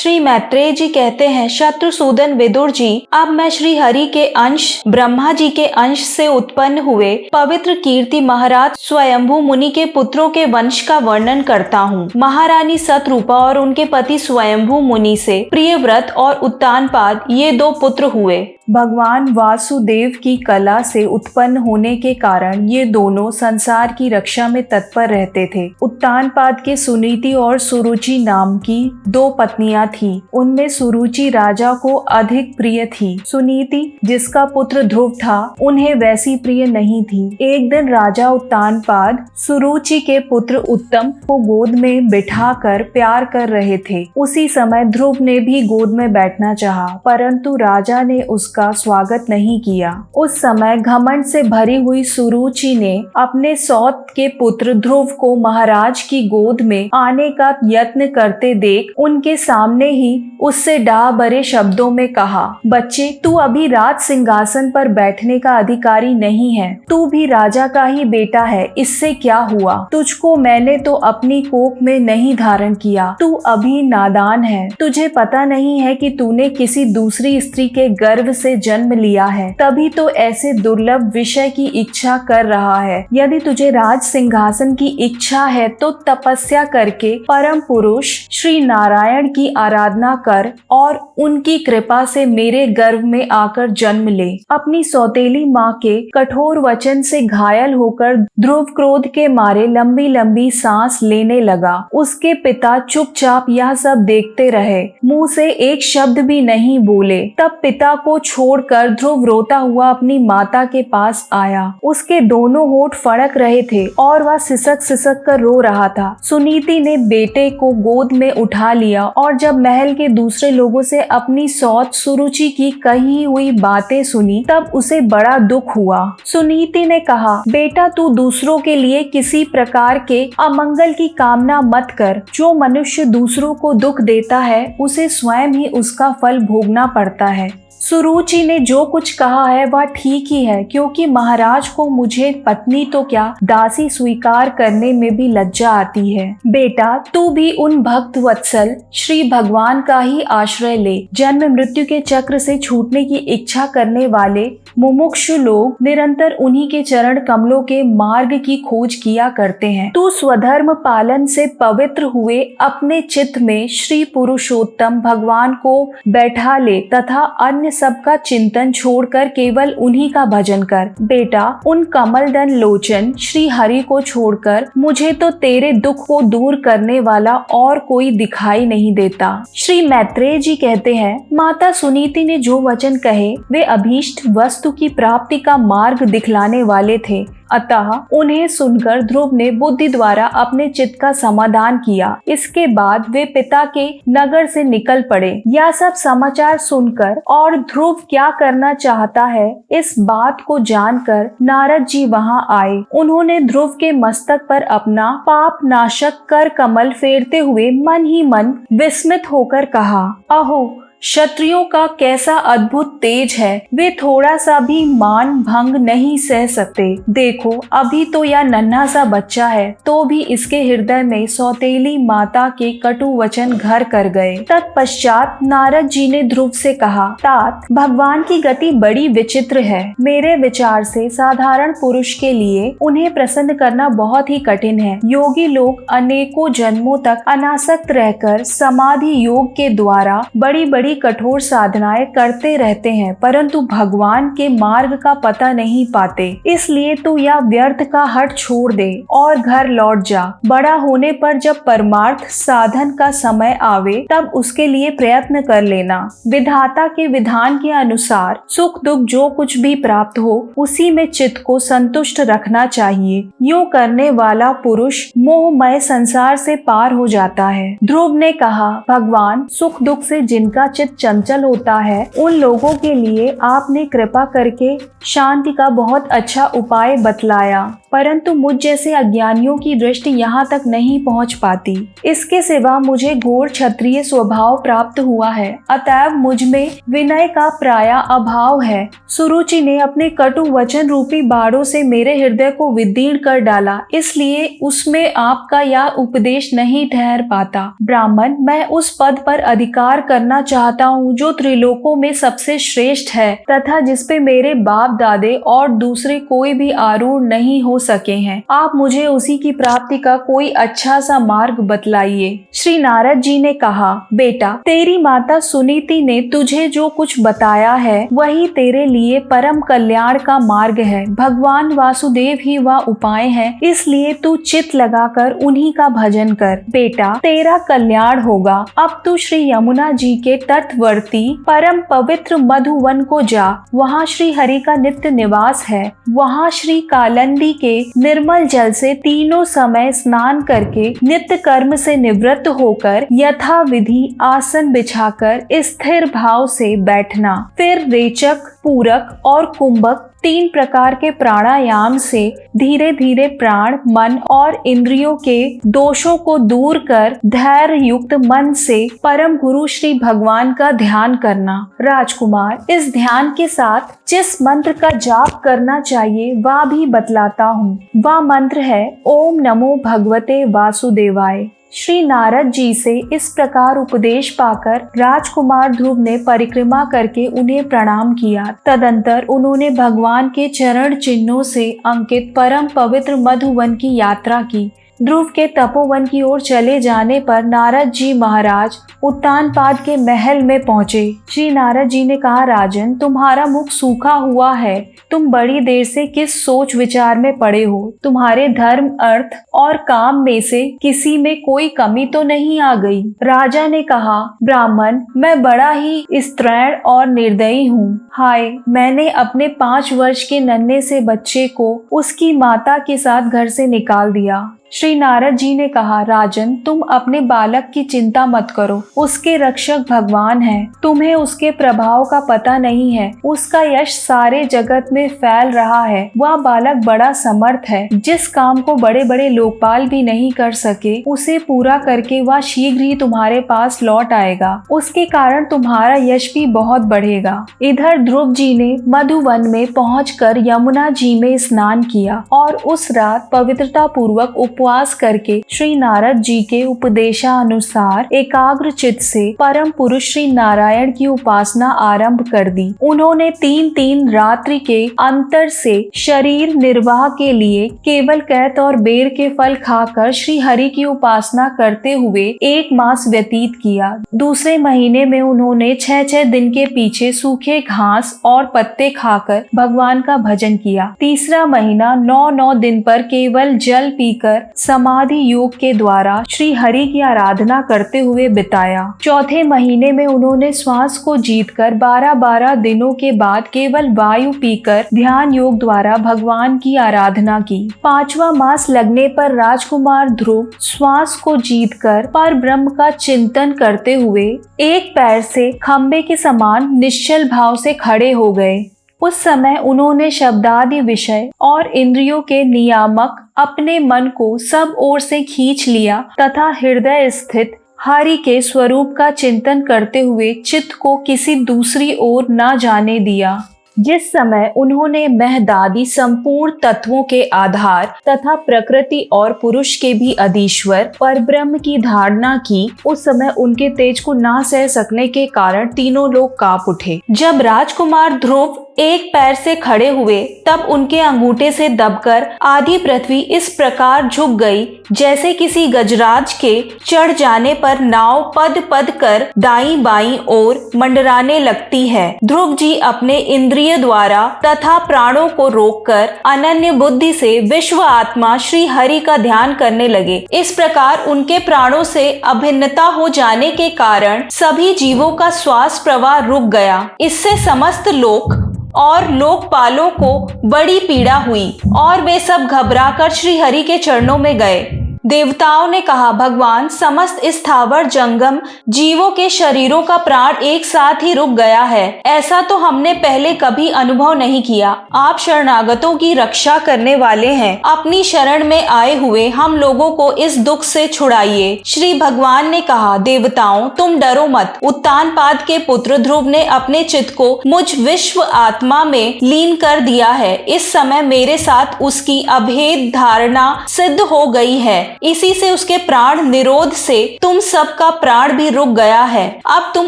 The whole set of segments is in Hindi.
श्री मैत्रेय जी कहते हैं, शत्रुसूदन विदुर जी, अब मैं श्री हरि के अंश ब्रह्मा जी के अंश से उत्पन्न हुए पवित्र कीर्ति महाराज स्वयंभू मुनि के पुत्रों के वंश का वर्णन करता हूँ। महारानी सतरूपा और उनके पति स्वयंभू मुनि से प्रियव्रत और उत्तानपाद ये दो पुत्र हुए। भगवान वासुदेव की कला से उत्पन्न होने के कारण ये दोनों संसार की रक्षा में तत्पर रहते थे। उत्तानपाद के सुनीति और सुरुचि नाम की दो पत्नियां थीं। उनमें सुरुचि राजा को अधिक प्रिय थी। सुनीति, जिसका पुत्र ध्रुव था, उन्हें वैसी प्रिय नहीं थी। एक दिन राजा उत्तानपाद सुरुचि के पुत्र उत्तम को गोद में बिठाकर प्यार कर रहे थे। उसी समय ध्रुव ने भी गोद में बैठना चाहा, परंतु राजा ने उसका स्वागत नहीं किया। उस समय घमंड से भरी हुई सुरुचि ने अपने सौत के पुत्र ध्रुव को महाराज की गोद में आने का यत्न करते देख उनके सामने ही उससे डाह भरे शब्दों में कहा, बच्चे, तू अभी राज सिंहासन पर बैठने का अधिकारी नहीं है। तू भी राजा का ही बेटा है, इससे क्या हुआ? तुझको मैंने तो अपनी कोख में नहीं धारण किया। तू अभी नादान है। तुझे पता नहीं है कि तूने किसी दूसरी स्त्री के गर्भ से जन्म लिया है, तभी तो ऐसे दुर्लभ विषय की इच्छा कर रहा है। यदि तुझे राज सिंहासन की इच्छा है तो तपस्या करके परम पुरुष श्री नारायण की आराधना कर और उनकी कृपा से मेरे गर्भ में आकर जन्म ले। अपनी सौतेली माँ के कठोर वचन से घायल होकर ध्रुव क्रोध के मारे लंबी लंबी सांस लेने लगा। उसके पिता चुपचाप यह सब देखते रहे, मुंह से एक शब्द भी नहीं बोले। तब पिता को छोड़कर ध्रुव रोता हुआ अपनी माता के पास आया। उसके दोनों होठ फड़क रहे थे और वह सिसक सिसक कर रो रहा था। सुनीति ने बेटे को गोद में उठा लिया और जब महल के दूसरे लोगों से अपनी सौत सुरुचि की कही हुई बातें सुनी, तब उसे बड़ा दुख हुआ। सुनीति ने कहा, बेटा, तू दूसरों के लिए किसी प्रकार के अमंगल की कामना मत कर। जो मनुष्य दूसरों को दुख देता है, उसे स्वयं ही उसका फल भोगना पड़ता है। सुरुचि ने जो कुछ कहा है वह ठीक ही है, क्योंकि महाराज को मुझे पत्नी तो क्या दासी स्वीकार करने में भी लज्जा आती है। बेटा, तू भी उन भक्त वत्सल श्री भगवान का ही आश्रय ले। जन्म मृत्यु के चक्र से छूटने की इच्छा करने वाले मुमुक्षु लोग निरंतर उन्हीं के चरण कमलों के मार्ग की खोज किया करते हैं। तू स्वधर्म पालन से पवित्र हुए अपने चित्त में श्री पुरुषोत्तम भगवान को बैठा ले तथा अन्य सबका चिंतन छोड़कर केवल उन्हीं का भजन कर। बेटा, उन कमलदन लोचन श्री हरि को छोड़कर मुझे तो तेरे दुख को दूर करने वाला और कोई दिखाई नहीं देता। श्री मैत्रेय जी कहते हैं, माता सुनीति ने जो वचन कहे वे अभीष्ट वस्तु की प्राप्ति का मार्ग दिखलाने वाले थे। अतः उन्हें सुनकर ध्रुव ने बुद्धि द्वारा अपने चित्त का समाधान किया। इसके बाद वे पिता के नगर से निकल पड़े। यह सब समाचार सुनकर और ध्रुव क्या करना चाहता है, इस बात को जानकर नारद जी वहां आए। उन्होंने ध्रुव के मस्तक पर अपना पाप नाशक कर कमल फेरते हुए मन ही मन विस्मित होकर कहा, अहो, क्षत्रियों का कैसा अद्भुत तेज है। वे थोड़ा सा भी मान भंग नहीं सह सकते। देखो, अभी तो यह नन्हा सा बच्चा है, तो भी इसके हृदय में सौतेली माता के कटु वचन घर कर गए। तत्पश्चात नारद जी ने ध्रुव से कहा, तात, भगवान की गति बड़ी विचित्र है। मेरे विचार से साधारण पुरुष के लिए उन्हें प्रसन्न करना बहुत ही कठिन है। योगी लोग अनेकों जन्मों तक अनासक्त रहकर समाधि योग के द्वारा बड़ी बड़ी कठोर साधनाएं करते रहते हैं, परंतु भगवान के मार्ग का पता नहीं पाते। इसलिए तू यह व्यर्थ का हट छोड़ दे और घर लौट जा। बड़ा होने पर जब परमार्थ साधन का समय आवे, तब उसके लिए प्रयत्न कर लेना। विधाता के विधान के अनुसार सुख दुख जो कुछ भी प्राप्त हो, उसी में चित्त को संतुष्ट रखना चाहिए। यूं करने वाला पुरुष मोहमय संसार से पार हो जाता है। ध्रुव ने कहा, भगवान, सुख दुख से जिनका चित्त चंचल होता है, उन लोगों के लिए आपने कृपा करके शांति का बहुत अच्छा उपाय बतलाया। परंतु मुझ जैसे अज्ञानियों की दृष्टि यहाँ तक नहीं पहुँच पाती। इसके सिवा मुझे घोर क्षत्रिय स्वभाव प्राप्त हुआ है, अतएव मुझ में विनय का प्राय अभाव है। सुरुचि ने अपने कटु वचन रूपी बाणों से मेरे हृदय को विदीर्ण कर डाला, इसलिए उसमें आपका यह उपदेश नहीं ठहर पाता। ब्राह्मण, मैं उस पद पर अधिकार करना चाहता हूँ जो त्रिलोकों में सबसे श्रेष्ठ है तथा जिसपे मेरे बाप दादे और दूसरे कोई भी आरूढ़ नहीं हो सके हैं। आप मुझे उसी की प्राप्ति का कोई अच्छा सा मार्ग बतलाइए। श्री नारद जी ने कहा, बेटा, तेरी माता सुनीति ने तुझे जो कुछ बताया है वही तेरे लिए परम कल्याण का मार्ग है। भगवान वासुदेव ही वह उपाय है, इसलिए तू चित लगाकर उन्हीं का भजन कर। बेटा, तेरा कल्याण होगा। अब तू श्री यमुना जी के तटवर्ती परम पवित्र मधुवन को जा। वहाँ श्री हरि का नित्य निवास है। वहाँ श्री कालंदी के निर्मल जल से तीनों समय स्नान करके नित्य कर्म से निवृत्त होकर यथा विधि आसन बिछाकर स्थिर भाव से बैठना। फिर रेचक, पूरक और कुंभक 3 प्रकार के प्राणायाम से धीरे धीरे प्राण, मन और इंद्रियों के दोषों को दूर कर धैर्य युक्त मन से परम गुरु श्री भगवान का ध्यान करना। राजकुमार, इस ध्यान के साथ जिस मंत्र का जाप करना चाहिए वह भी बतलाता हूँ। वह मंत्र है ओम नमो भगवते वासुदेवाय। श्री नारद जी से इस प्रकार उपदेश पाकर राजकुमार ध्रुव ने परिक्रमा करके उन्हें प्रणाम किया। तदंतर उन्होंने भगवान के चरण चिन्हों से अंकित परम पवित्र मधुवन की यात्रा की। ध्रुव के तपोवन की ओर चले जाने पर नारद जी महाराज उत्तानपाद के महल में पहुँचे। श्री नारद जी ने कहा, राजन, तुम्हारा मुख सूखा हुआ है। तुम बड़ी देर से किस सोच विचार में पड़े हो? तुम्हारे धर्म, अर्थ और काम में से किसी में कोई कमी तो नहीं आ गई? राजा ने कहा, ब्राह्मण, मैं बड़ा ही स्त्रैण और निर्दयी हूँ। हाय, मैंने अपने 5 वर्ष के नन्हे से बच्चे को उसकी माता के साथ घर से निकाल दिया। श्री नारद जी ने कहा, राजन, तुम अपने बालक की चिंता मत करो। उसके रक्षक भगवान हैं। तुम्हें उसके प्रभाव का पता नहीं है। उसका यश सारे जगत में फैल रहा है। वह बालक बड़ा समर्थ है। जिस काम को बड़े बड़े लोकपाल भी नहीं कर सके, उसे पूरा करके वह शीघ्र ही तुम्हारे पास लौट आएगा। उसके कारण तुम्हारा यश भी बहुत बढ़ेगा। इधर ध्रुव जी ने मधुवन में पहुंचकर यमुना जी में स्नान किया और उस रात पवित्रता पूर्वक उपवास करके श्री नारद जी के उपदेशानुसार एकाग्र चित्त से परम पुरुष श्री नारायण की उपासना आरंभ कर दी। उन्होंने 3 रात्रि के अंतर से शरीर निर्वाह के लिए केवल कैत और बेर के फल खाकर श्री हरि की उपासना करते हुए 1 मास व्यतीत किया। दूसरे महीने में उन्होंने 6 दिन के पीछे सूखे घास और पत्ते खाकर भगवान का भजन किया। तीसरा महीना 9 दिन पर केवल जल पीकर समाधि योग के द्वारा श्री हरि की आराधना करते हुए बिताया। चौथे महीने में उन्होंने श्वास को जीतकर 12 दिनों के बाद केवल वायु पीकर ध्यान योग द्वारा भगवान की आराधना की। 5वां मास लगने पर राजकुमार ध्रुव श्वास को जीतकर पर ब्रह्म का चिंतन करते हुए एक पैर से खंबे के समान निश्चल भाव से खड़े हो गए। उस समय उन्होंने शब्दादि विषय और इंद्रियों के नियामक अपने मन को सब ओर से खींच लिया तथा हृदय स्थित हरि के स्वरूप का चिंतन करते हुए चित्त को किसी दूसरी ओर न जाने दिया। जिस समय उन्होंने महदादि संपूर्ण तत्वों के आधार तथा प्रकृति और पुरुष के भी अधीश्वर पर ब्रह्म की धारणा की, उस समय उनके तेज को ना सह सकने के कारण तीनों लोग कांप उठे। जब राजकुमार ध्रुव एक पैर से खड़े हुए तब उनके अंगूठे से दबकर आधी पृथ्वी इस प्रकार झुक गई जैसे किसी गजराज के चढ़ जाने पर नाव पद पद कर दाईं बाईं ओर मंडराने लगती है। ध्रुव जी अपने इंद्रिय द्वारा तथा प्राणों को रोककर अनन्य बुद्धि से विश्व आत्मा श्री हरि का ध्यान करने लगे। इस प्रकार उनके प्राणों से अभिन्नता हो जाने के कारण सभी जीवों का श्वास प्रवाह रुक गया। इससे समस्त लोक और लोकपालों को बड़ी पीड़ा हुई और वे सब घबराकर श्री हरि के चरणों में गए। देवताओं ने कहा, भगवान, समस्त स्थावर जंगम जीवों के शरीरों का प्राण एक साथ ही रुक गया है। ऐसा तो हमने पहले कभी अनुभव नहीं किया। आप शरणागतों की रक्षा करने वाले हैं। अपनी शरण में आए हुए हम लोगों को इस दुख से छुड़ाइए। श्री भगवान ने कहा, देवताओं, तुम डरो मत। उत्तानपाद के पुत्र ध्रुव ने अपने चित्त को मुझ विश्व आत्मा में लीन कर दिया है। इस समय मेरे साथ उसकी अभेद धारणा सिद्ध हो गई है। इसी से उसके प्राण निरोध से तुम सबका प्राण भी रुक गया है। अब तुम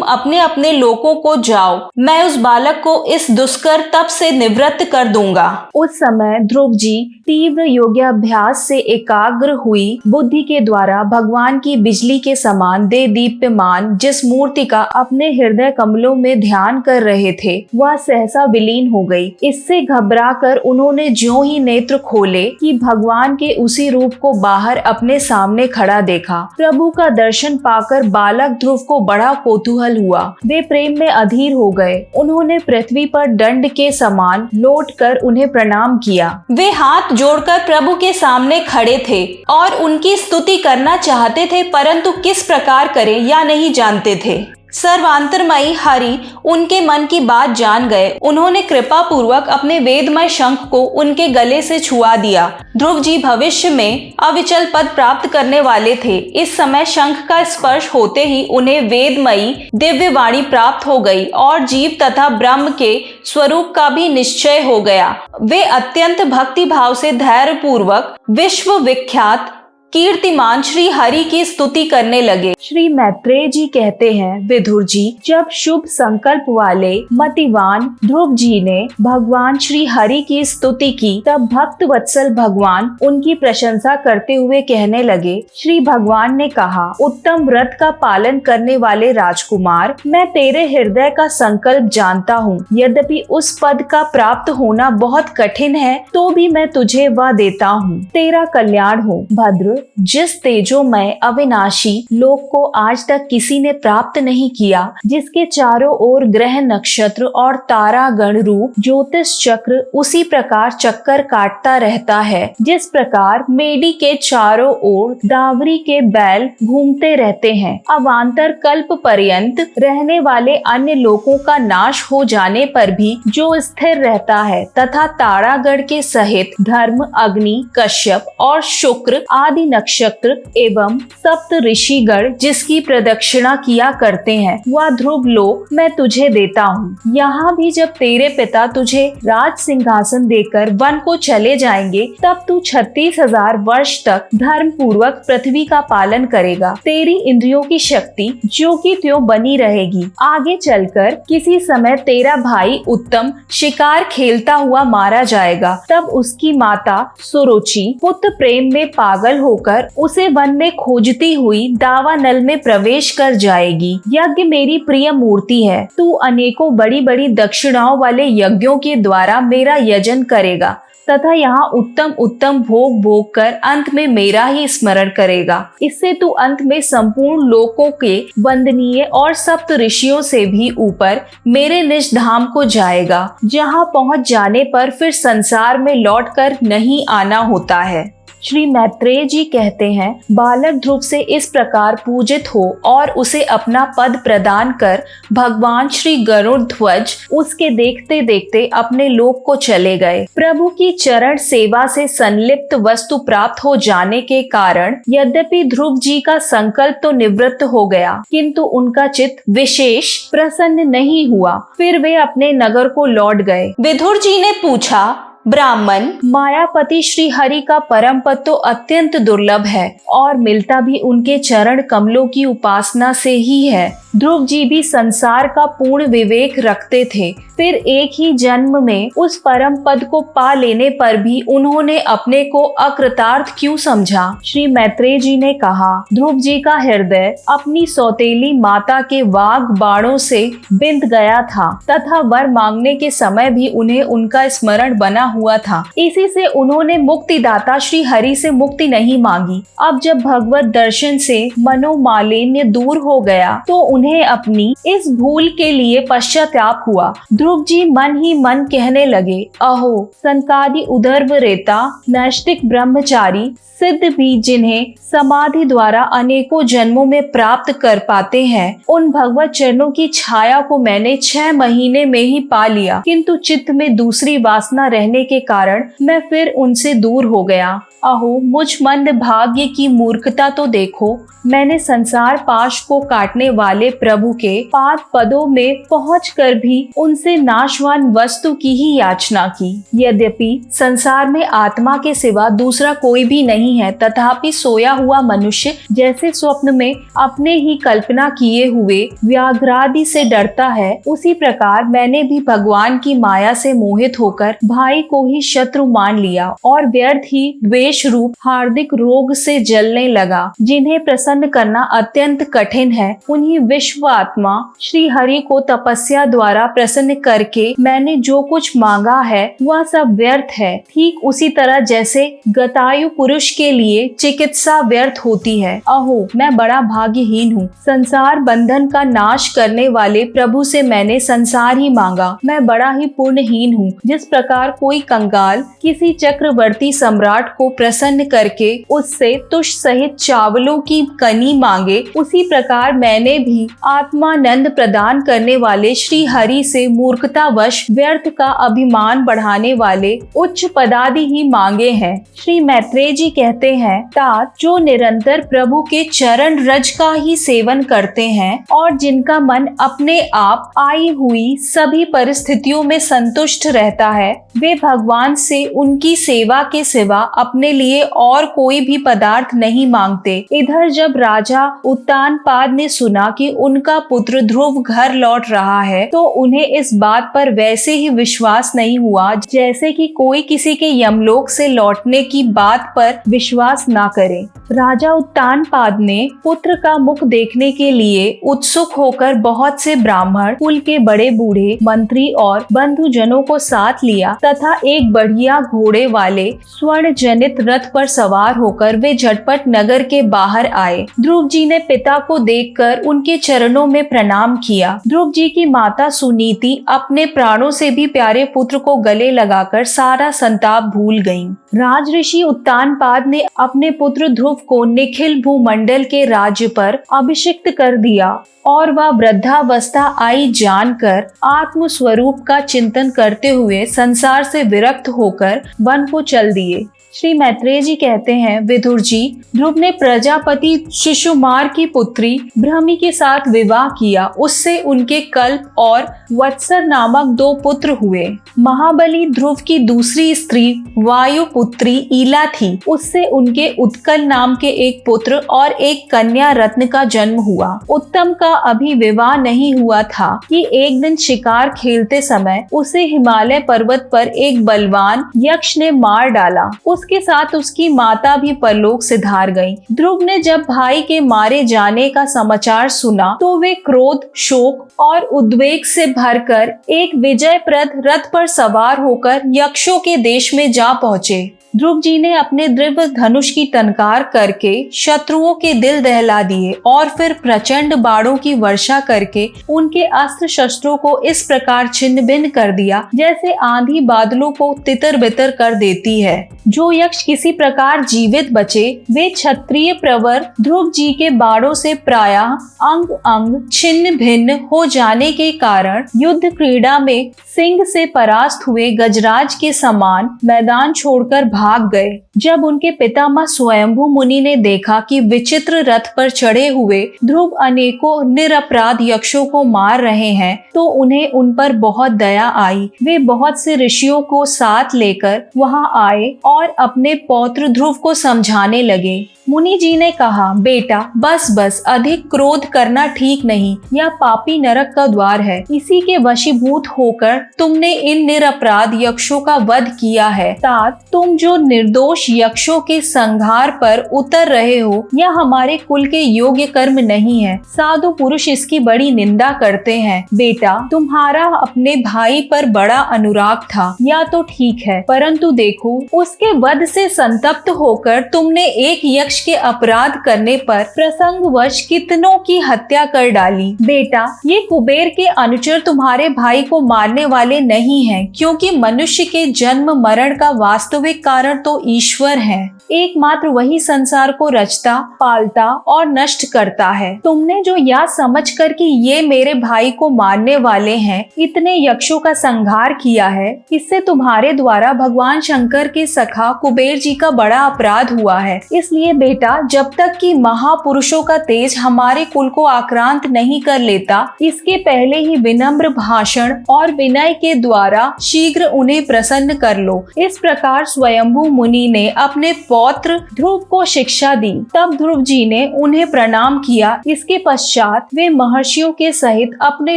अपने अपने लोकों को जाओ। मैं उस बालक को इस दुष्कर तप से निवृत्त कर दूंगा। उस समय ध्रुव जी तीव्र योगाभ्यास से एकाग्र हुई बुद्धि के द्वारा भगवान की बिजली के समान दे दीप्यमान जिस मूर्ति का अपने हृदय कमलों में ध्यान कर रहे थे, वह सहसा विलीन हो गई। इससे घबराकर उन्होंने ज्यों ही नेत्र खोले कि भगवान के उसी रूप को बाहर अपने सामने खड़ा देखा। प्रभु का दर्शन पाकर बालक ध्रुव को बड़ा कौतूहल हुआ। वे प्रेम में अधीर हो गए। उन्होंने पृथ्वी पर दंड के समान लौटकर उन्हें प्रणाम किया। वे हाथ जोड़कर प्रभु के सामने खड़े थे और उनकी स्तुति करना चाहते थे, परंतु किस प्रकार करें या नहीं जानते थे। सर्वांतरमयी हरि उनके मन की बात जान गए। उन्होंने कृपा पूर्वक अपने वेदमय शंख को उनके गले से छुआ दिया। ध्रुव जी भविष्य में अविचल पद प्राप्त करने वाले थे। इस समय शंख का स्पर्श होते ही उन्हें वेदमयी दिव्य वाणी प्राप्त हो गई और जीव तथा ब्रह्म के स्वरूप का भी निश्चय हो गया। वे अत्यंत भक्ति भाव से धैर्य पूर्वक विश्व विख्यात कीर्तिमान श्री हरि की स्तुति करने लगे। श्री मैत्रेय जी कहते हैं, विदुर जी, जब शुभ संकल्प वाले मतिवान ध्रुव जी ने भगवान श्री हरि की स्तुति की, तब भक्त वत्सल भगवान उनकी प्रशंसा करते हुए कहने लगे। श्री भगवान ने कहा, उत्तम व्रत का पालन करने वाले राजकुमार, मैं तेरे हृदय का संकल्प जानता हूँ। यद्यपि उस पद का प्राप्त होना बहुत कठिन है, तो भी मैं तुझे वह देता हूँ। तेरा कल्याण हो। भद्र, जिस तेजोमय अविनाशी लोक को आज तक किसी ने प्राप्त नहीं किया, जिसके चारों ओर ग्रह नक्षत्र और तारागण रूप ज्योतिष चक्र उसी प्रकार चक्कर काटता रहता है, जिस प्रकार मेडी के चारों ओर दावरी के बैल घूमते रहते हैं। अवान्तर कल्प पर्यंत रहने वाले अन्य लोकों का नाश हो जाने पर भी जो स्थिर रहता है, तथा तारागण के सहित धर्म, अग्नि, कश्यप और शुक्र आदि नक्षत्र एवं सप्त ऋषिगण जिसकी प्रदक्षिणा किया करते हैं, वह ध्रुव लोक मैं तुझे देता हूँ। यहाँ भी जब तेरे पिता तुझे राज सिंहासन देकर वन को चले जाएंगे, तब तू 36,000 वर्ष तक धर्म पूर्वक पृथ्वी का पालन करेगा। तेरी इंद्रियों की शक्ति जो की त्यों बनी रहेगी। आगे चलकर किसी समय तेरा भाई उत्तम शिकार खेलता हुआ मारा जाएगा। तब उसकी माता सुरुचि पुत्र प्रेम में पागल होकर उसे वन में खोजती हुई दावानल में प्रवेश कर जाएगी। यज्ञ मेरी प्रिय मूर्ति है। तू अनेकों बड़ी बड़ी दक्षिणाओं वाले यज्ञों के द्वारा मेरा यजन करेगा तथा यहाँ उत्तम उत्तम भोग भोग कर अंत में मेरा ही स्मरण करेगा। इससे तू अंत में संपूर्ण लोकों के वंदनीय और सप्त ऋषियों से भी ऊपर मेरे निज धाम को जाएगा, जहाँ पहुँच जाने पर फिर संसार में लौटकर नहीं आना होता है। श्री मैत्रेय जी कहते हैं, बालक ध्रुव से इस प्रकार पूजित हो और उसे अपना पद प्रदान कर भगवान श्री गरुड़ध्वज उसके देखते देखते अपने लोक को चले गए। प्रभु की चरण सेवा से संलिप्त वस्तु प्राप्त हो जाने के कारण यद्यपि ध्रुव जी का संकल्प तो निवृत्त हो गया, किंतु उनका चित्त विशेष प्रसन्न नहीं हुआ। फिर वे अपने नगर को लौट गए। विदुर जी ने पूछा, ब्राह्मण, मायापति श्री हरि का परम पद तो अत्यंत दुर्लभ है और मिलता भी उनके चरण कमलों की उपासना से ही है। ध्रुव जी भी संसार का पूर्ण विवेक रखते थे, फिर एक ही जन्म में उस परम पद को पा लेने पर भी उन्होंने अपने को अकृतार्थ क्यों समझा? श्री मैत्रेय जी ने कहा, ध्रुव जी का हृदय अपनी सौतेली माता के वाग बाणों से बिंद गया था तथा वर मांगने के समय भी उन्हें उनका स्मरण बना हुआ था। इसी से उन्होंने मुक्तिदाता श्री हरि से मुक्ति नहीं मांगी। अब जब भगवत दर्शन से मनोमालिन्य दूर हो गया तो उन्हें अपनी इस भूल के लिए पश्चाताप हुआ। ध्रुव जी मन ही मन कहने लगे, अहो सनकादि उदर्भ रेता नैष्टिक ब्रह्मचारी सिद्ध भी जिन्हें समाधि द्वारा अनेकों जन्मों में प्राप्त कर पाते हैं, उन भगवत चरणों की छाया को मैंने 6 महीने में ही पा लिया, किंतु चित्त में दूसरी वासना रहने के कारण मैं फिर उनसे दूर हो गया। अहो मुझ मंद भाग्य की मूर्खता तो देखो, मैंने संसार पाश को काटने वाले प्रभु के पाद पदों में पहुंचकर भी उनसे नाशवान वस्तु की ही याचना की। यद्यपि संसार में आत्मा के सिवा दूसरा कोई भी नहीं है, तथापि सोया हुआ मनुष्य जैसे स्वप्न में अपने ही कल्पना किए हुए व्याघ्रादि से डरता है, उसी प्रकार मैंने भी भगवान की माया से मोहित होकर भाई को ही शत्रु मान लिया और व्यर्थ ही द्वेष रूप हार्दिक रोग से जलने लगा। जिन्हें प्रसन्न करना अत्यंत कठिन है, उन्हीं विश्व आत्मा श्री हरि को तपस्या द्वारा प्रसन्न करके मैंने जो कुछ मांगा है वह सब व्यर्थ है। ठीक उसी तरह जैसे गतायु पुरुष के लिए चिकित्सा व्यर्थ होती है। अहो मैं बड़ा भाग्यहीन हूँ। संसार बंधन का नाश करने वाले प्रभु से मैंने संसार ही मांगा। मैं बड़ा ही पुण्यहीन हूँ। जिस प्रकार कोई कंगाल किसी चक्रवर्ती सम्राट को प्रसन्न करके उससे तुष सहित चावलों की कनी मांगे, उसी प्रकार मैंने भी आत्मानंद प्रदान करने वाले श्री हरि से मूर्खतावश व्यर्थ का अभिमान बढ़ाने वाले उच्च पदादि ही मांगे हैं। श्री मैत्रेय जी कहते हैं, तात जो निरंतर प्रभु के चरण रज का ही सेवन करते हैं और जिनका मन अपने आप आई हुई सभी परिस्थितियों में संतुष्ट रहता है, वे भगवान से उनकी सेवा के सिवा अपने लिए और कोई भी पदार्थ नहीं मांगते। इधर जब राजा उत्तानपाद ने सुना कि उनका पुत्र ध्रुव घर लौट रहा है, तो उन्हें इस बात पर वैसे ही विश्वास नहीं हुआ जैसे कि कोई किसी के यमलोक से लौटने की बात पर विश्वास ना करे। राजा उत्तानपाद ने पुत्र का मुख देखने के लिए उत्सुक होकर बहुत से ब्राह्मण, कुल के बड़े बूढ़े, मंत्री और बंधुजनों को साथ लिया तथा एक बढ़िया घोड़े वाले स्वर्ण जनित रथ पर सवार होकर वे झटपट नगर के बाहर आए। ध्रुव जी ने पिता को देखकर उनके चरणों में प्रणाम किया। ध्रुव जी की माता सुनीति अपने प्राणों से भी प्यारे पुत्र को गले लगाकर सारा संताप भूल गईं। राज ऋषि उत्तानपाद ने अपने पुत्र ध्रुव को निखिल भूमंडल के राज्य पर अभिषिक्त कर दिया और वह वृद्धावस्था आई जानकर आत्म स्वरूप का चिंतन करते हुए संसार से विरक्त होकर वन को चल दिए। श्री मैत्रेय जी कहते हैं, विदुर जी, ध्रुव ने प्रजापति शिशुमार की पुत्री भ्रमि के साथ विवाह किया। उससे उनके कल्प और वत्सर नामक 2 पुत्र हुए। महाबली ध्रुव की दूसरी स्त्री वायु पुत्री ईला थी। उससे उनके उत्कल नाम के एक पुत्र और एक कन्या रत्न का जन्म हुआ। उत्तम का अभी विवाह नहीं हुआ था कि एक दिन शिकार खेलते समय उसे हिमालय पर्वत पर एक बलवान यक्ष ने मार डाला। उसके साथ उसकी माता भी परलोक सिधार गई। ध्रुव ने जब भाई के मारे जाने का समाचार सुना तो वे क्रोध, शोक और उद्वेग से भरकर एक विजयप्रद रथ पर सवार होकर यक्षों के देश में जा पहुँचे। ध्रुव जी ने अपने दिव्य धनुष की टंकार करके शत्रुओं के दिल दहला दिए और फिर प्रचंड बाणों की वर्षा करके उनके अस्त्र शस्त्रों को इस प्रकार छिन्न भिन्न कर दिया जैसे आंधी बादलों को तितर बितर कर देती है। जो यक्ष किसी प्रकार जीवित बचे, वे क्षत्रिय प्रवर ध्रुव जी के बाणों से प्रायः अंग अंग छिन्न भिन्न हो जाने के कारण युद्ध क्रीड़ा में सिंह से परास्त हुए गजराज के समान मैदान छोड़कर भाग गए। जब उनके पितामह स्वयंभू मुनि ने देखा कि विचित्र रथ पर चढ़े हुए ध्रुव अनेकों निरपराध यक्षों को मार रहे हैं, तो उन्हें उन पर बहुत दया आई। वे बहुत से ऋषियों को साथ लेकर वहां आए और अपने पौत्र ध्रुव को समझाने लगे। मुनि जी ने कहा, बेटा बस अधिक क्रोध करना ठीक नहीं। यह पापी नरक का द्वार है। इसी के वशीभूत होकर तुमने इन निरपराध यक्षों का वध किया है। तात तुम जो जो निर्दोष यक्षों के संहार पर उतर रहे हो, यह हमारे कुल के योग्य कर्म नहीं है। साधु पुरुष इसकी बड़ी निंदा करते हैं। बेटा, तुम्हारा अपने भाई पर बड़ा अनुराग था, या तो ठीक है, परंतु देखो, उसके वध से संतप्त होकर तुमने एक यक्ष के अपराध करने पर प्रसंगवश कितनों की हत्या कर डाली। बेटा, ये कुबेर के अनुचर तुम्हारे भाई को मारने वाले नहीं हैं, क्योंकि मनुष्य के जन्म मरण का वास्तविक कारण तो ईश्वर है। एकमात्र वही संसार को रचता, पालता और नष्ट करता है। तुमने जो यह समझकर कि ये मेरे भाई को मारने वाले हैं, इतने यक्षों का संहार किया है, इससे तुम्हारे द्वारा भगवान शंकर के सखा कुबेर जी का बड़ा अपराध हुआ है। इसलिए बेटा, जब तक कि महापुरुषों का तेज हमारे कुल को आक्रांत नहीं कर लेता, इसके पहले ही विनम्र भाषण और विनय के द्वारा शीघ्र उन्हें प्रसन्न कर लो। इस प्रकार स्वयंभू मुनि ने अपने पौत्र ध्रुव को शिक्षा दी। तब ध्रुव जी ने उन्हें प्रणाम किया। इसके पश्चात वे महर्षियों के सहित अपने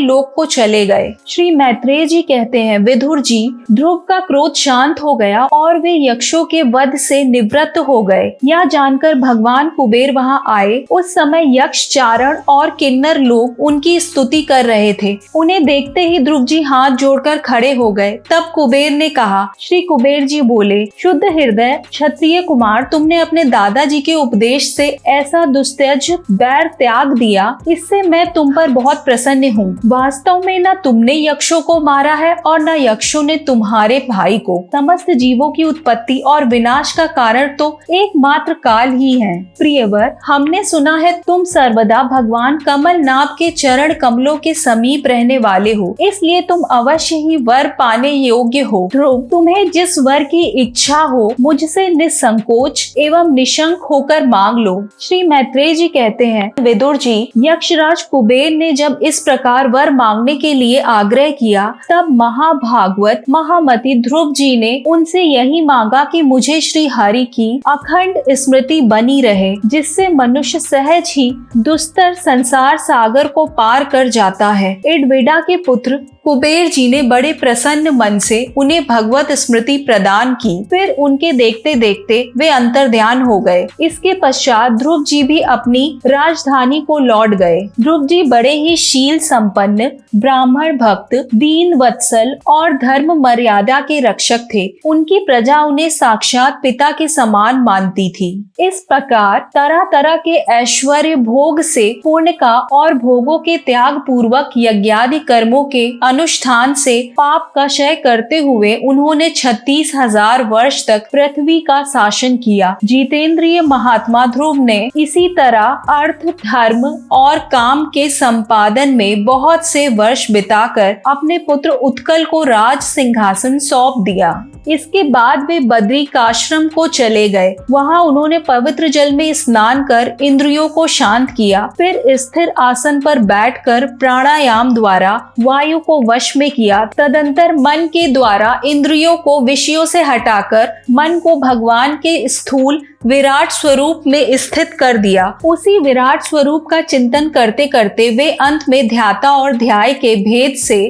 लोक को चले गए। श्री मैत्रेय जी कहते हैं, विदुर जी, ध्रुव का क्रोध शांत हो गया और वे यक्षों के वध से निवृत्त हो गए। यह जानकर भगवान कुबेर वहां आए। उस समय यक्ष, चारण और किन्नर लोग उनकी स्तुति कर रहे थे। उन्हें देखते ही ध्रुव जी हाथ जोड़कर खड़े हो गए। तब कुबेर ने कहा, श्री कुबेर जी बोले, शुद्ध हृदय क्षत्रिय कुमार, तुमने अपने दादाजी के उपदेश से ऐसा दुस्त्यज बैर त्याग दिया, इससे मैं तुम पर बहुत प्रसन्न हूँ। वास्तव में न तुमने यक्षों को मारा है और न यक्षों ने तुम्हारे भाई को। समस्त जीवों की उत्पत्ति और विनाश का कारण तो एकमात्र काल ही है। प्रियवर, हमने सुना है तुम सर्वदा भगवान कमल नाभ के चरण कमलों के समीप रहने वाले हो, इसलिए तुम अवश्य ही वर पाने योग्य हो। ध्रुव, तुम्हें जिस वर की इच्छा हो मुझसे निसंकोच एवं निशंक होकर मांग लो। श्री मैत्रेय जी कहते हैं, विदुर जी, यक्षराज कुबेर ने जब इस प्रकार वर मांगने के लिए आग्रह किया, तब महाभागवत महामति ध्रुव जी ने उनसे यही मांगा कि मुझे श्री हरि की अखंड स्मृति बनी रहे, जिससे मनुष्य सहज ही दुस्तर संसार सागर को पार कर जाता है। इडविडा के पुत्र कुबेर जी ने बड़े प्रसन्न मन से उन्हें भगवत स्मृति प्रदान की। फिर उनके देखते देखते वे अंतर्ध्यान हो गए। इसके पश्चात ध्रुव जी भी अपनी राजधानी को लौट गए। ध्रुव जी बड़े ही शील संपन्न, ब्राह्मण भक्त, दीन वत्सल और धर्म मर्यादा के रक्षक थे। उनकी प्रजा उन्हें साक्षात पिता के समान मानती थी। इस प्रकार तरह तरह के ऐश्वर्य भोग से, पुण्य का और भोगों के त्याग पूर्वक यज्ञादि कर्मों के अनुष्ठान से पाप का क्षय करते हुए उन्होंने 36,000 वर्ष तक पृथ्वी का शासन किया। जितेंद्रिय महात्मा ध्रुव ने इसी तरह अर्थ, धर्म और काम के संपादन में बहुत से वर्ष बिताकर अपने पुत्र उत्कल को राज सिंहासन सौंप दिया। इसके बाद वे बद्रिकाश्रम को चले गए। वहां उन्होंने पवित्र जल में स्नान कर इंद्रियों को शांत किया। फिर स्थिर आसन पर बैठकर प्राणायाम द्वारा वायु को वश में किया। तदंतर मन के द्वारा इंद्रियों को विषयों से हटाकर मन को भगवान के स्थूल विराट स्वरूप में स्थित कर दिया। उसी विराट स्वरूप का चिंतन करते करते वे अंत में ध्याता और ध्याय के भेद से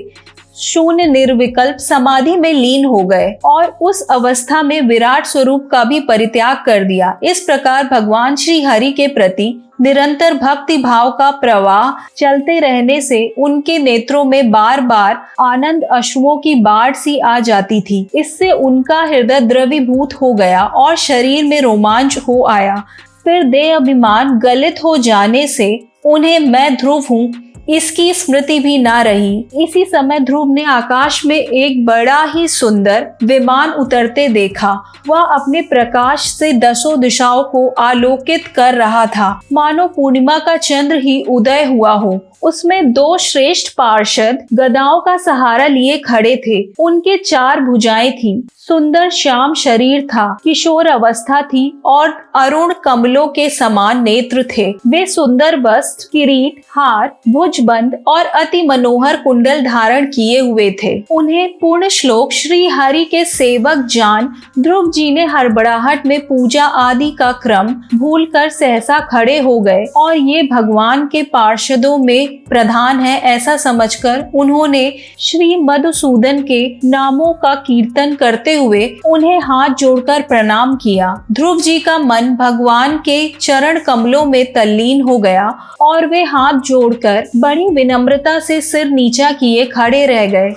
शून्य निर्विकल्प समाधि में लीन हो गए और उस अवस्था में विराट स्वरूप का भी परित्याग कर दिया। इस प्रकार भगवान श्री हरि के प्रति निरंतर भक्ति भाव का प्रवाह चलते रहने से उनके नेत्रों में बार बार आनंद अश्रुओं की बाढ़ सी आ जाती थी। इससे उनका हृदय द्रवीभूत हो गया और शरीर में रोमांच हो आया। फिर देह अभिमान गलित हो जाने से उन्हें मैं ध्रुव हूँ इसकी स्मृति भी ना रही। इसी समय ध्रुव ने आकाश में एक बड़ा ही सुंदर विमान उतरते देखा। वह अपने प्रकाश से दसों दिशाओं को आलोकित कर रहा था, मानो पूर्णिमा का चंद्र ही उदय हुआ हो। उसमें 2 श्रेष्ठ पार्षद गदाओं का सहारा लिए खड़े थे। उनके 4 भुजाएं थीं। सुंदर श्याम शरीर था, किशोर अवस्था थी और अरुण कमलों के समान नेत्र थे। वे सुंदर वस्त्र, किरीट, हार, भुज मूंछबंद और अति मनोहर कुंडल धारण किए हुए थे। उन्हें पूर्ण श्लोक श्री हरि के सेवक जान ध्रुव जी ने हड़बड़ाहट में पूजा आदि का क्रम भूलकर सहसा खड़े हो गए और ये भगवान के पार्षदों में प्रधान है ऐसा समझकर उन्होंने श्री मधुसूदन के नामों का कीर्तन करते हुए उन्हें हाथ जोड़कर प्रणाम किया। ध्रुव जी का मन भगवान के चरण कमलों में तल्लीन हो गया और वे हाथ जोड़कर बड़ी विनम्रता से सिर नीचा किए खड़े रह गए।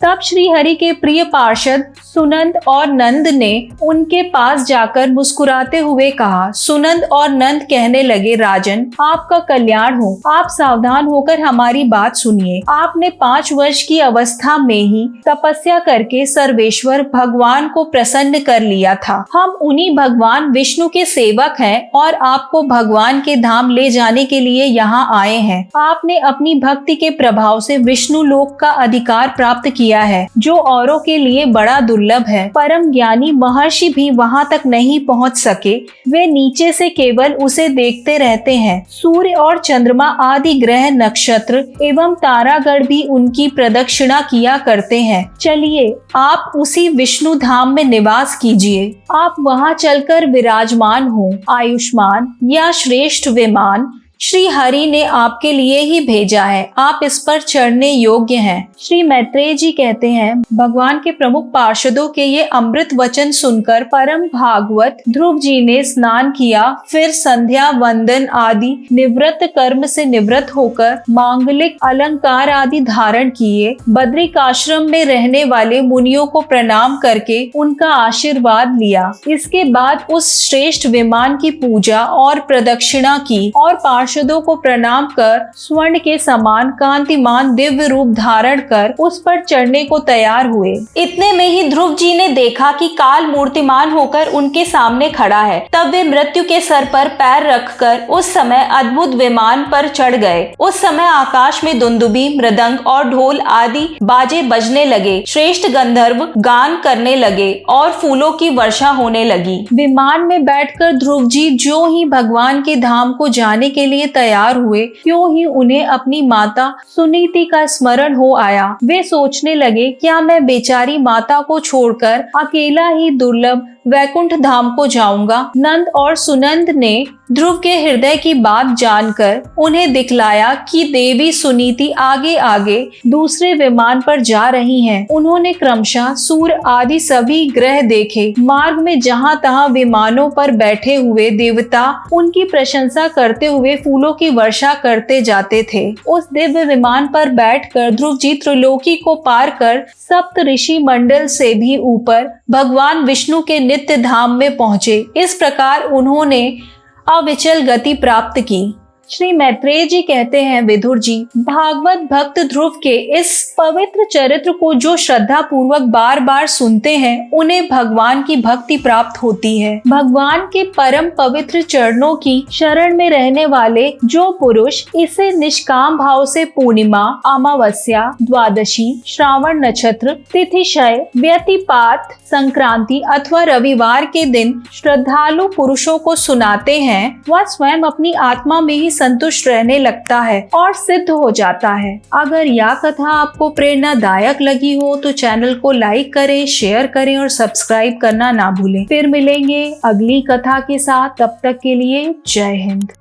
तब श्री हरि के प्रिय पार्षद सुनंद और नंद ने उनके पास जाकर मुस्कुराते हुए कहा। सुनंद और नंद कहने लगे, राजन आपका कल्याण हो, आप सावधान होकर हमारी बात सुनिए। आपने 5 वर्ष की अवस्था में ही तपस्या करके सर्वेश्वर भगवान को प्रसन्न कर लिया था। हम उन्हीं भगवान विष्णु के सेवक हैं और आपको भगवान के धाम ले जाने के लिए यहाँ आए हैं। आपने अपनी भक्ति के प्रभाव से विष्णु लोक का अधिकार प्राप्त किया है, जो औरों के लिए बड़ा दुर्लभ है। परम ज्ञानी महर्षि भी वहां तक नहीं पहुंच सके, वे नीचे से केवल उसे देखते रहते हैं। सूर्य और चंद्रमा आदि ग्रह नक्षत्र एवं तारागण भी उनकी प्रदक्षिणा किया करते हैं। चलिए आप उसी विष्णु धाम में निवास कीजिए। आप वहां चलकर विराजमान हो। आयुष्मान या श्रेष्ठ विमान श्री हरि ने आपके लिए ही भेजा है, आप इस पर चढ़ने योग्य हैं। श्री मैत्रेय जी कहते हैं, भगवान के प्रमुख पार्षदों के ये अमृत वचन सुनकर परम भागवत ध्रुव जी ने स्नान किया, फिर संध्या वंदन आदि निवृत्त कर्म से निवृत्त होकर मांगलिक अलंकार आदि धारण किए। बद्रिकाश्रम में रहने वाले मुनियों को प्रणाम करके उनका आशीर्वाद लिया। इसके बाद उस श्रेष्ठ विमान की पूजा और प्रदक्षिणा की और पार्षदों को प्रणाम कर स्वर्ण के समान कांतिमान दिव्य रूप धारण कर उस पर चढ़ने को तैयार हुए। इतने में ही ध्रुव जी ने देखा कि काल मूर्तिमान होकर उनके सामने खड़ा है। तब वे मृत्यु के सर पर पैर रखकर उस समय अद्भुत विमान पर चढ़ गए। उस समय आकाश में दुंदुबी, मृदंग और ढोल आदि बाजे बजने लगे। श्रेष्ठ गंधर्व गान करने लगे और फूलों की वर्षा होने लगी। विमान में बैठकर ध्रुव जी जो ही भगवान के धाम को जाने के लिए तैयार हुए, क्यों ही उन्हें अपनी माता सुनीति का स्मरण हो आया। वे सोचने लगे, क्या मैं बेचारी माता को छोड़कर अकेला ही दुर्लभ वैकुंठ धाम को जाऊंगा। नंद और सुनंद ने ध्रुव के हृदय की बात जानकर उन्हें दिखलाया कि देवी सुनीति आगे आगे दूसरे विमान पर जा रही हैं। उन्होंने क्रमशः सूर्य आदि सभी ग्रह देखे। मार्ग में जहां तहां विमानों पर बैठे हुए देवता उनकी प्रशंसा करते हुए फूलों की वर्षा करते जाते थे। उस दिव्य विमान पर बैठकर ध्रुव जी त्रिलोकी को पार कर सप्त ऋषि मंडल से भी ऊपर भगवान विष्णु के नित्य धाम में पहुंचे। इस प्रकार उन्होंने अविचल गति प्राप्त की। श्री मैत्रेय जी कहते हैं, विदुर जी, भागवत भक्त ध्रुव के इस पवित्र चरित्र को जो श्रद्धा पूर्वक बार बार सुनते हैं, उन्हें भगवान की भक्ति प्राप्त होती है। भगवान के परम पवित्र चरणों की शरण में रहने वाले जो पुरुष इसे निष्काम भाव से पूर्णिमा, अमावस्या, द्वादशी, श्रावण नक्षत्र, तिथिशय, व्यतिपात, संक्रांति अथवा रविवार के दिन श्रद्धालु पुरुषों को सुनाते हैं, वह स्वयं अपनी आत्मा में ही संतुष्ट रहने लगता है और सिद्ध हो जाता है। अगर यह कथा आपको प्रेरणादायक लगी हो तो चैनल को लाइक करें, शेयर करें और सब्सक्राइब करना ना भूलें। फिर मिलेंगे अगली कथा के साथ, तब तक के लिए जय हिंद।